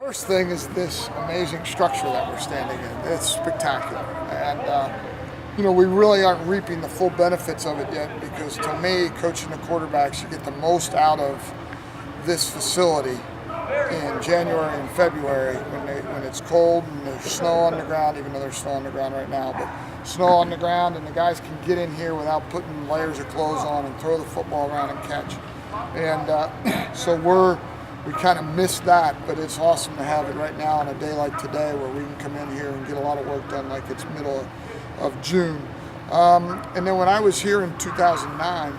First thing is this amazing structure that we're standing in. It's spectacular. And we really aren't reaping the full benefits of it yet because to me, coaching the quarterbacks, you get the most out of this facility in January and February when it's cold and there's snow on the ground, even though there's snow on the ground right now, but snow on the ground and the guys can get in here without putting layers of clothes on and throw the football around and catch. And so we kind of missed that, but it's awesome to have it right now on a day like today where we can come in here and get a lot of work done like it's middle of June. And then when I was here in 2009,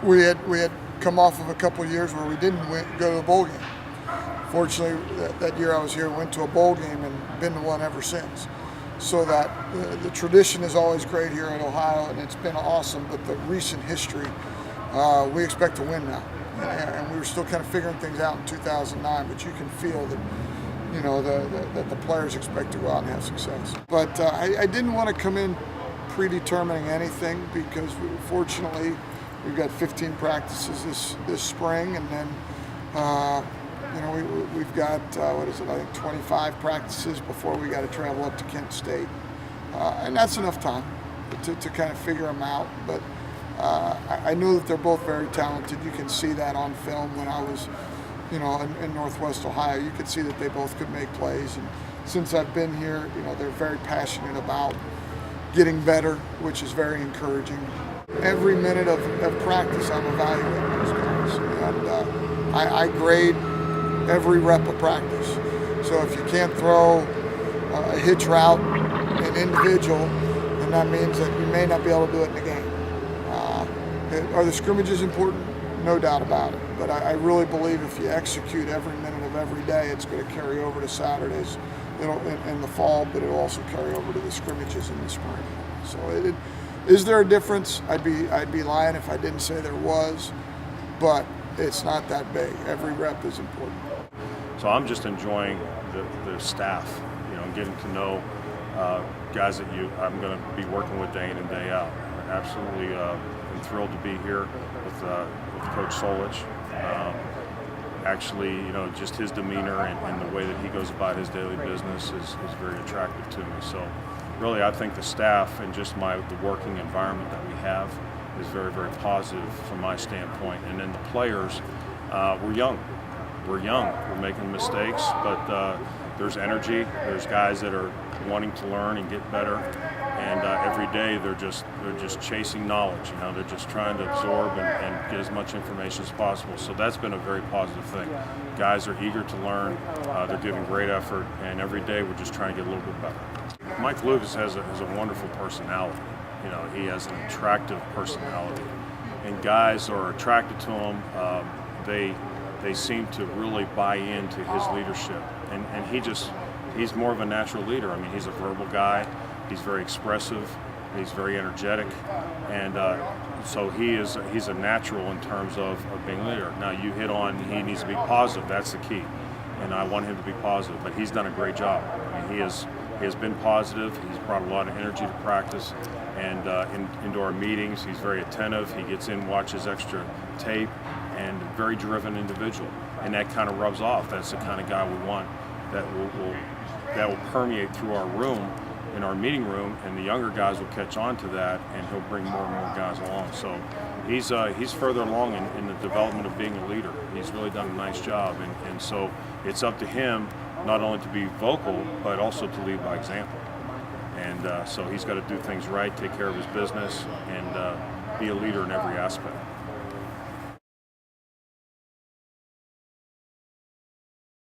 we had come off of a couple of years where we didn't go to the bowl game. Fortunately, that year I was here, went to a bowl game and been to one ever since. So that the tradition is always great here in Ohio, and it's been awesome, but the recent history, we expect to win now. And we were still kind of figuring things out in 2009, but you can feel that, that the players expect to go out and have success. But I didn't want to come in predetermining anything because fortunately we've got 15 practices this spring, and then we've got I think 25 practices before we got to travel up to Kent State, and that's enough time to kind of figure them out. But I know that they're both very talented. You can see that on film. When I was, in Northwest Ohio, you could see that they both could make plays. And since I've been here, they're very passionate about getting better, which is very encouraging. Every minute of practice, I'm evaluating those guys, and I grade every rep of practice. So if you can't throw a hitch route, an individual, then that means that you may not be able to do it in the game. Are the scrimmages important? No doubt about it. But I really believe if you execute every minute of every day, it's going to carry over to Saturdays in the fall, but it'll also carry over to the scrimmages in the spring. So is there a difference? I'd be lying if I didn't say there was, but it's not that big. Every rep is important. So I'm just enjoying the staff, getting to know guys that I'm going to be working with day in and day out. Absolutely, I'm thrilled to be here with Coach Solich. Actually, just his demeanor and the way that he goes about his daily business is very attractive to me. So really, I think the staff and just the working environment that we have is very, very positive from my standpoint. And then the players, we're young. We're making mistakes, but there's energy. There's guys that are wanting to learn and get better. And every day they're just chasing knowledge. They're just trying to absorb and get as much information as possible. So that's been a very positive thing. Guys are eager to learn. They're giving great effort, and every day we're just trying to get a little bit better. Mike Lucas has a wonderful personality. He has an attractive personality, and guys are attracted to him. They seem to really buy into his leadership, and he's more of a natural leader. He's a verbal guy. He's very expressive. He's very energetic, and so he's a natural in terms of being a leader. Now you hit on he needs to be positive. That's the key, and I want him to be positive. But he's done a great job. He has been positive. He's brought a lot of energy to practice and into our meetings. He's very attentive. He gets in, watches extra tape, and very driven individual. And that kind of rubs off. That's the kind of guy we want that will permeate through our room, in our meeting room, and the younger guys will catch on to that, and he'll bring more and more guys along. So he's further along in the development of being a leader. He's really done a nice job, and so it's up to him not only to be vocal, but also to lead by example. And so he's got to do things right, take care of his business, and be a leader in every aspect.